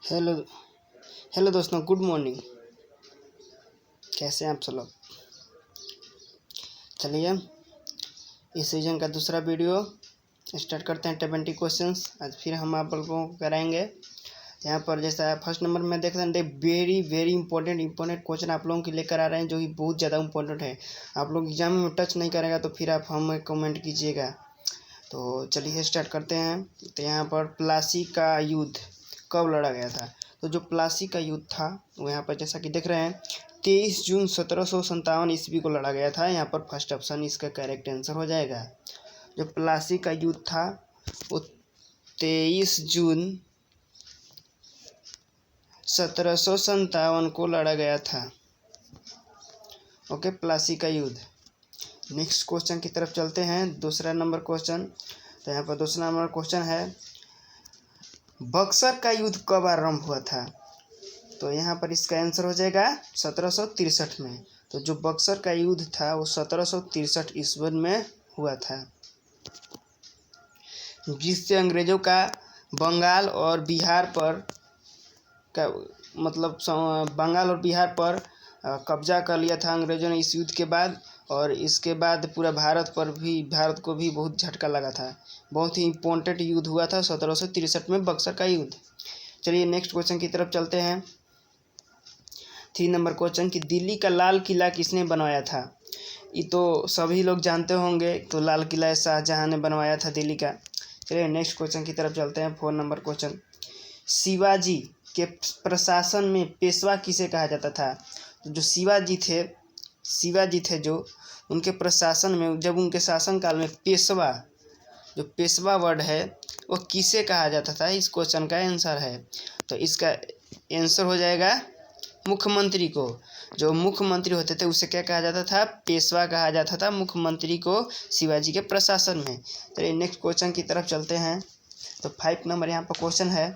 Hello hello दोस्तों, good morning. कैसे हैं आप सब लोग? चलिए इस सीजन का दूसरा वीडियो स्टार्ट करते हैं। 20 क्वेश्चंस आज फिर हम आप लोगों को कराएंगे। यहाँ पर जैसा फर्स्ट नंबर में देख सकते हैं, वेरी इंपॉर्टेंट क्वेश्चन आप लोगों के लेकर आ रहे हैं, जो कि बहुत ज़्यादा इंपॉर्टेंट है। आप लोग एग्जाम में टच नहीं करेगा तो फिर आप हमें कमेंट कीजिएगा। तो चलिए स्टार्ट करते हैं। तो यहाँ पर प्लासी का युद्ध कब लड़ा गया था? तो जो प्लासी का युद्ध था वो यहाँ पर जैसा कि देख रहे हैं 23 जून 1757 ईस्वी को लड़ा गया था। यहाँ पर फर्स्ट ऑप्शन इसका करेक्ट आंसर हो जाएगा। जो प्लासी का युद्ध था वो 23 जून 1757 को लड़ा गया था। ओके, प्लासी का युद्ध। नेक्स्ट क्वेश्चन की तरफ चलते हैं, दूसरा नंबर क्वेश्चन। तो यहाँ पर दूसरा नंबर क्वेश्चन है, बक्सर का युद्ध कब आरंभ हुआ था? तो यहाँ पर इसका आंसर हो जाएगा 1763 में। तो जो बक्सर का युद्ध था वो 1763 ईस्वी में हुआ था, जिससे अंग्रेजों का बंगाल और बिहार पर बंगाल और बिहार पर कब्जा कर लिया था अंग्रेजों ने इस युद्ध के बाद। और इसके बाद पूरा भारत को भी बहुत झटका लगा था। बहुत ही इम्पोर्टेंट युद्ध हुआ था 1763 में, बक्सर का युद्ध। चलिए नेक्स्ट क्वेश्चन की तरफ चलते हैं। 3 नंबर क्वेश्चन कि दिल्ली का लाल किला किसने बनवाया था? ये तो सभी लोग जानते होंगे। तो लाल किला शाहजहां ने बनवाया था दिल्ली का। चलिए नेक्स्ट क्वेश्चन की तरफ चलते हैं। 4 नंबर क्वेश्चन, शिवाजी के प्रशासन में पेशवा किसे कहा जाता था? तो जो शिवाजी थे जो उनके प्रशासन में, जब उनके शासनकाल में पेशवा वर्ड है वो किसे कहा जाता था? इस क्वेश्चन का आंसर है। तो इसका आंसर हो जाएगा मुख्यमंत्री को। जो मुख्यमंत्री होते थे उसे क्या कहा जाता था? पेशवा कहा जाता था मुख्यमंत्री को शिवाजी के प्रशासन में। चलिए नेक्स्ट क्वेश्चन की तरफ चलते हैं। तो 5 नंबर यहाँ पर क्वेश्चन है,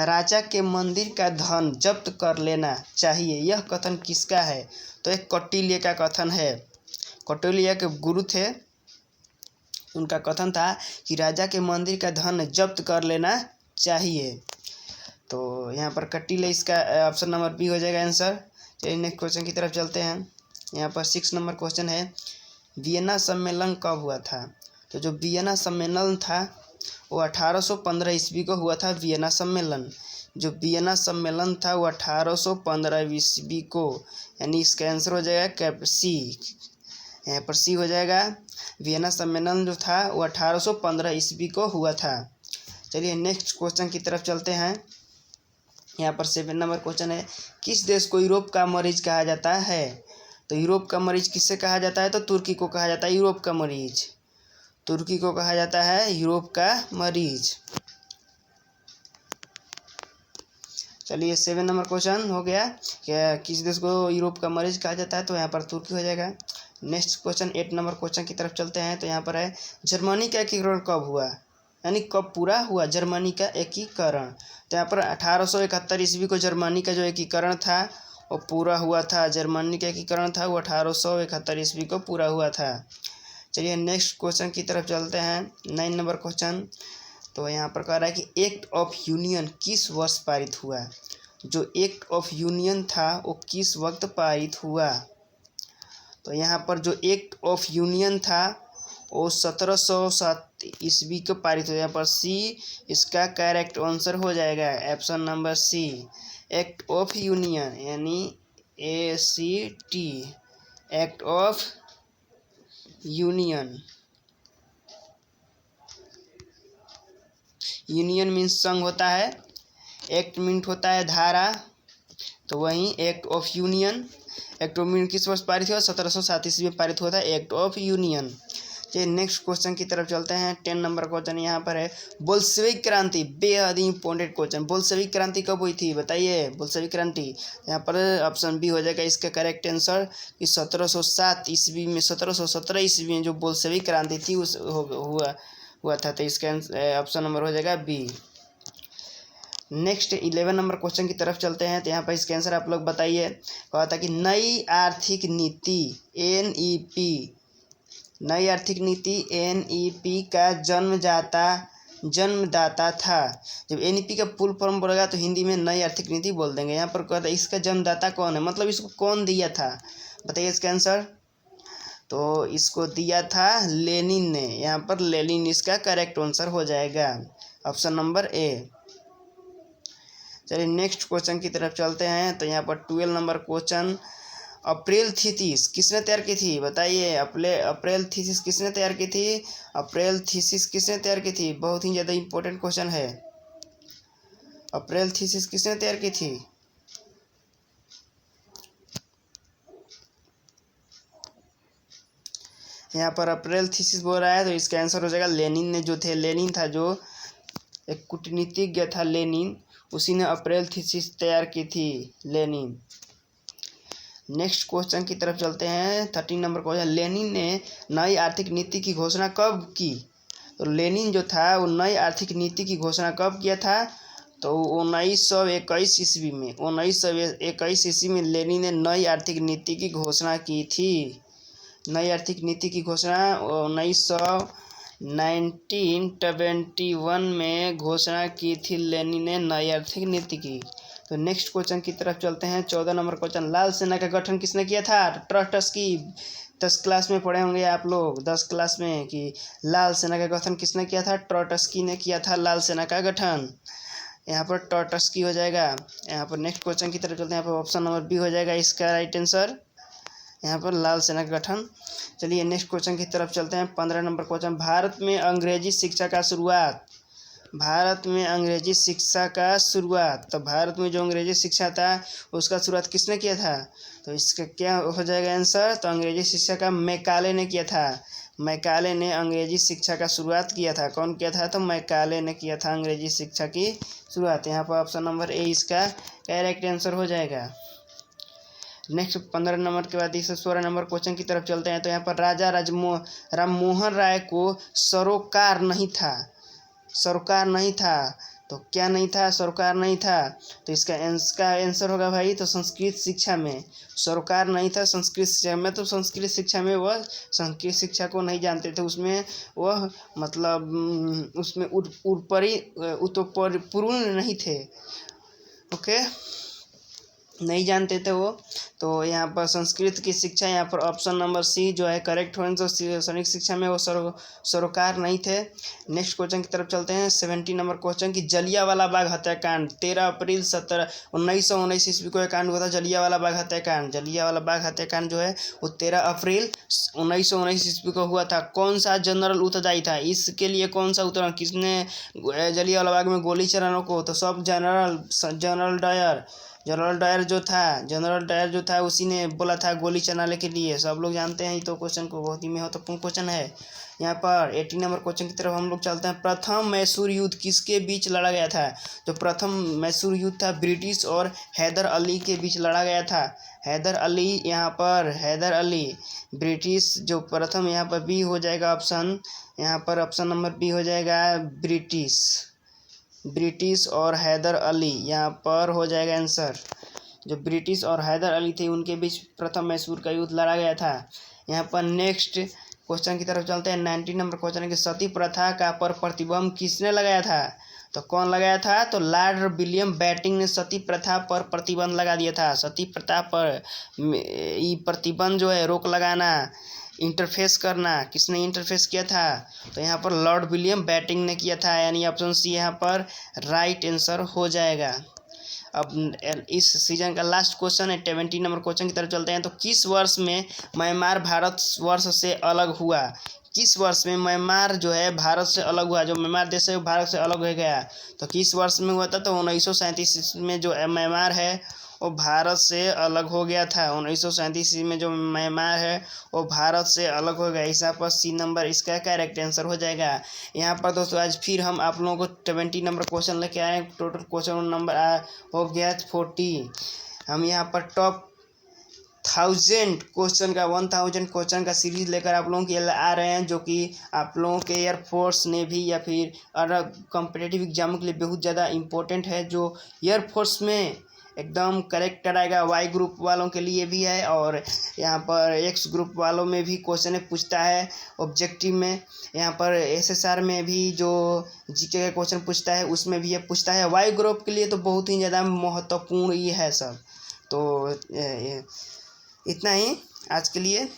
राजा के मंदिर का धन जब्त कर लेना चाहिए, यह कथन किसका है? तो एक कौटिल्य का कथन है। कौटिल्य के गुरु थे, उनका कथन था कि राजा के मंदिर का धन जब्त कर लेना चाहिए। तो यहाँ पर कौटिल्य, इसका ऑप्शन नंबर बी हो जाएगा आंसर। चलिए नेक्स्ट क्वेश्चन की तरफ चलते हैं। यहाँ पर 6 नंबर क्वेश्चन है, वियना सम्मेलन कब हुआ था? तो जो वियना सम्मेलन था वो 1815 ईस्वी को हुआ था। वियना सम्मेलन था वो 1815 ईस्वी को, यानी इसका आंसर हो जाएगा सी। यहाँ पर सी हो जाएगा। वियना सम्मेलन जो था वो 1815 ईस्वी को हुआ था। चलिए नेक्स्ट क्वेश्चन की तरफ चलते हैं। यहाँ पर 7 नंबर क्वेश्चन है, किस देश को यूरोप का मरीज कहा जाता है? तो यूरोप का मरीज किससे कहा जाता है? तो तुर्की को कहा जाता है यूरोप का मरीज। तुर्की को कहा जाता है यूरोप का मरीज। चलिए 7 नंबर क्वेश्चन हो गया, क्या किस देश को यूरोप का मरीज कहा जाता है? तो यहाँ पर तुर्की हो जाएगा। नेक्स्ट क्वेश्चन 8 नंबर क्वेश्चन की तरफ चलते हैं। तो यहाँ पर है, जर्मनी का एकीकरण कब हुआ, यानी कब पूरा हुआ जर्मनी का एकीकरण? तो यहाँ पर 1871 ईस्वी को जर्मनी का जो एकीकरण था वो पूरा हुआ था। जर्मनी का एकीकरण था वो 1871 ईस्वी को पूरा हुआ था। चलिए नेक्स्ट क्वेश्चन की तरफ चलते हैं। 9 नंबर क्वेश्चन। तो यहाँ पर कह रहा है कि एक्ट ऑफ यूनियन किस वर्ष पारित हुआ? जो एक्ट ऑफ यूनियन था वो किस वक्त पारित हुआ? तो यहाँ पर जो एक्ट ऑफ यूनियन था वो 1707 ईस्वी को पारित हुआ। यहाँ पर सी इसका करेक्ट आंसर हो जाएगा, option number C, act of union, यानी ACT, act of union. Union means संघ होता है, एक्ट मीन होता है धारा, तो वहीं act of union. Act of union किस वर्ष पारित हुआ? 1707 ईस्वी में पारित हुआ था एक्ट ऑफ यूनियन। चलिए नेक्स्ट क्वेश्चन की तरफ चलते हैं। 10 नंबर क्वेश्चन यहाँ पर है, बोल्शेविक क्रांति, बेहद ही इंपॉर्टेंट क्वेश्चन। बोल्शेविक क्रांति कब हुई थी बताइए? बोल्शेविक क्रांति यहाँ पर ऑप्शन बी हो जाएगा इसका करेक्ट आंसर, कि 1707 ईस्वी में, 1717 ईस्वी में जो बोल्शेविक क्रांति थी उस हुआ था। तो इसका ऑप्शन नंबर हो जाएगा बी। नेक्स्ट 11 नंबर क्वेश्चन की तरफ चलते हैं। तो यहाँ पर इसका आंसर आप लोग बताइए। कहा था कि नई आर्थिक नीति NEP का जन्मदाता जन्मदाता था। जब एनईपी का फुल फॉर्म बोलेगा तो हिंदी में नई आर्थिक नीति बोल देंगे। यहाँ पर कहता है इसका जन्मदाता कौन है, मतलब इसको कौन दिया था, बताइए इसका आंसर। तो इसको दिया था लेनिन ने। यहाँ पर लेनिन इसका करेक्ट आंसर हो जाएगा, ऑप्शन नंबर ए। चलिए नेक्स्ट क्वेश्चन की तरफ चलते हैं। तो यहाँ पर 12 नंबर क्वेश्चन, अप्रैल थीसिस किसने तैयार की थी, बताइए। अप्रैल थीसिस किसने तैयार की थी, अप्रैल थीसिस किसने तैयार की थी, बहुत ही ज़्यादा इंपॉर्टेंट क्वेश्चन है। अप्रैल थीसिस किसने तैयार की थी, यहाँ पर अप्रैल थीसिस बोल रहा है तो इसका आंसर हो जाएगा लेनिन ने। जो थे लेनिन था, जो एक कूटनीतिज्ञ था लेनिन, उसी ने अप्रैल थीसिस तैयार की थी, लेनिन। नेक्स्ट क्वेश्चन की तरफ चलते हैं। 13 नंबर क्वेश्चन, लेनिन ने नई आर्थिक नीति की घोषणा कब की। तो लेनिन जो था वो नई आर्थिक नीति की घोषणा कब किया था, तो 1921 ईस्वी में। 1921 ईस्वी में लेनिन ने नई आर्थिक नीति की घोषणा की थी। नई आर्थिक नीति की घोषणा 1921 में घोषणा की थी लेनिन ने नई आर्थिक नीति की। तो नेक्स्ट क्वेश्चन की तरफ चलते हैं। 14 नंबर क्वेश्चन, लाल सेना का गठन किसने किया था, ट्रॉट्स्की। 10 क्लास में पढ़े होंगे आप लोग, 10 क्लास में, कि लाल सेना का गठन किसने किया था, ट्रॉट्स्की ने किया था लाल सेना का गठन। यहाँ पर ट्रॉट्स्की हो जाएगा। यहाँ पर नेक्स्ट क्वेश्चन की तरफ चलते हैं। यहाँ पर ऑप्शन नंबर बी हो जाएगा इसका राइट आंसर, यहाँ पर लाल सेना का गठन। चलिए नेक्स्ट क्वेश्चन की तरफ चलते हैं। 15 नंबर क्वेश्चन, भारत में अंग्रेजी शिक्षा का शुरुआत। भारत में अंग्रेजी शिक्षा का शुरुआत, तो भारत में जो अंग्रेजी शिक्षा था उसका शुरुआत किसने किया था, तो इसका क्या हो जाएगा आंसर। तो अंग्रेजी शिक्षा का मैकाले ने किया था। मैकाले ने अंग्रेजी शिक्षा का शुरुआत किया था। कौन किया था, तो मैकाले ने किया था अंग्रेजी शिक्षा की शुरुआत। यहाँ पर ऑप्शन नंबर ए इसका करेक्ट आंसर हो जाएगा। नेक्स्ट 15 नंबर के बाद 16 नंबर क्वेश्चन की तरफ चलते हैं। तो यहाँ पर राजा राममोहन राय को सरोकार नहीं था। सरोकार नहीं था, तो क्या नहीं था, सरोकार नहीं था, तो इसका आंसर होगा भाई, तो संस्कृत शिक्षा में सरोकार नहीं था। संस्कृत शिक्षा में, तो संस्कृत शिक्षा में वह संस्कृत शिक्षा को नहीं जानते थे। उसमें वह मतलब उसमें उत्परिपूर्ण नहीं थे, ओके, नहीं जानते थे वो। तो यहाँ पर संस्कृत की शिक्षा, यहाँ पर ऑप्शन नंबर सी जो है करेक्ट होने, तो सैनिक शिक्षा में वो सरोकार नहीं थे। नेक्स्ट क्वेश्चन की तरफ चलते हैं। 17 नंबर क्वेश्चन की जलियांवाला बाग हत्याकांड 13 अप्रैल 1919 ईस्वी को एक कांड हुआ था, जलियांवाला बाग हत्याकांड। जलियांवाला बाग हत्याकांड जो है वो 13 अप्रैल 1919 ईस्वी को हुआ था। कौन सा जनरल उत्तरदायी था, इसके लिए कौन सा उत्तर, किसने जलियांवाला बाग में गोली चलाने को, तो सब जनरल डायर जो था उसी ने बोला था गोली चलाने के लिए। सब लोग जानते हैं, तो क्वेश्चन को बहुत ही महत्वपूर्ण क्वेश्चन है। यहाँ पर 18 नंबर क्वेश्चन की तरफ हम लोग चलते हैं। प्रथम मैसूर युद्ध किसके बीच लड़ा गया था, तो प्रथम मैसूर युद्ध था ब्रिटिश और हैदर अली के बीच लड़ा गया था। हैदर अली, यहाँ पर हैदर अली ब्रिटिश जो प्रथम, यहाँ पर बी हो जाएगा ऑप्शन, यहाँ पर ऑप्शन नंबर बी हो जाएगा ब्रिटिश और हैदर अली, यहाँ पर हो जाएगा आंसर। जो ब्रिटिश और हैदर अली थे उनके बीच प्रथम मैसूर का युद्ध लड़ा गया था। यहाँ पर नेक्स्ट क्वेश्चन की तरफ चलते हैं। 19 नंबर क्वेश्चन है कि सती प्रथा का पर प्रतिबंध किसने लगाया था, तो कौन लगाया था, तो लॉर्ड विलियम बेंटिंक ने सती प्रथा पर प्रतिबंध लगा दिया था। सती प्रथा पर प्रतिबंध जो है, रोक लगाना, इंटरफेस करना, किसने इंटरफेस किया था, तो यहाँ पर लॉर्ड विलियम बेंटिंक ने किया था, यानी ऑप्शन सी यहाँ पर राइट आंसर हो जाएगा। अब इस सीजन का लास्ट क्वेश्चन है 20 नंबर क्वेश्चन की तरफ चलते हैं। तो किस वर्ष में म्यांमार भारत वर्ष से अलग हुआ, किस वर्ष में म्यांमार जो है भारत से अलग हुआ, जो म्यांमार देश है वो भारत से अलग हो गया, तो किस वर्ष में हुआ था, तो 1937 में जो म्यांमार है वो भारत से अलग हो गया था। 1937 में जो म्यांमार है वो भारत से अलग हो गया। इस पर सी नंबर इसका करेक्ट आंसर हो जाएगा। यहाँ पर दोस्तों आज फिर हम आप लोगों को 20 नंबर क्वेश्चन लेके आए। टोटल क्वेश्चन नंबर हो गया 40। हम यहाँ पर टॉप 1000 क्वेश्चन का 1000 क्वेश्चन का सीरीज लेकर आप लोगों के लिए आ रहे हैं, जो कि आप लोगों के एयरफोर्स नेवी या फिर अदर कॉम्पिटिटिव एग्जाम के लिए बहुत ज़्यादा इम्पोर्टेंट है। जो एयरफोर्स में एकदम करेक्ट कराएगा। वाई ग्रुप वालों के लिए भी है और यहाँ पर एक्स ग्रुप वालों में भी क्वेश्चन पूछता है ऑब्जेक्टिव में। यहाँ पर एसएसआर में भी जो जीके का क्वेश्चन पूछता है उसमें भी ये पूछता है। वाई ग्रुप के लिए तो बहुत ही ज़्यादा महत्वपूर्ण ये है सब। तो इतना ही आज के लिए।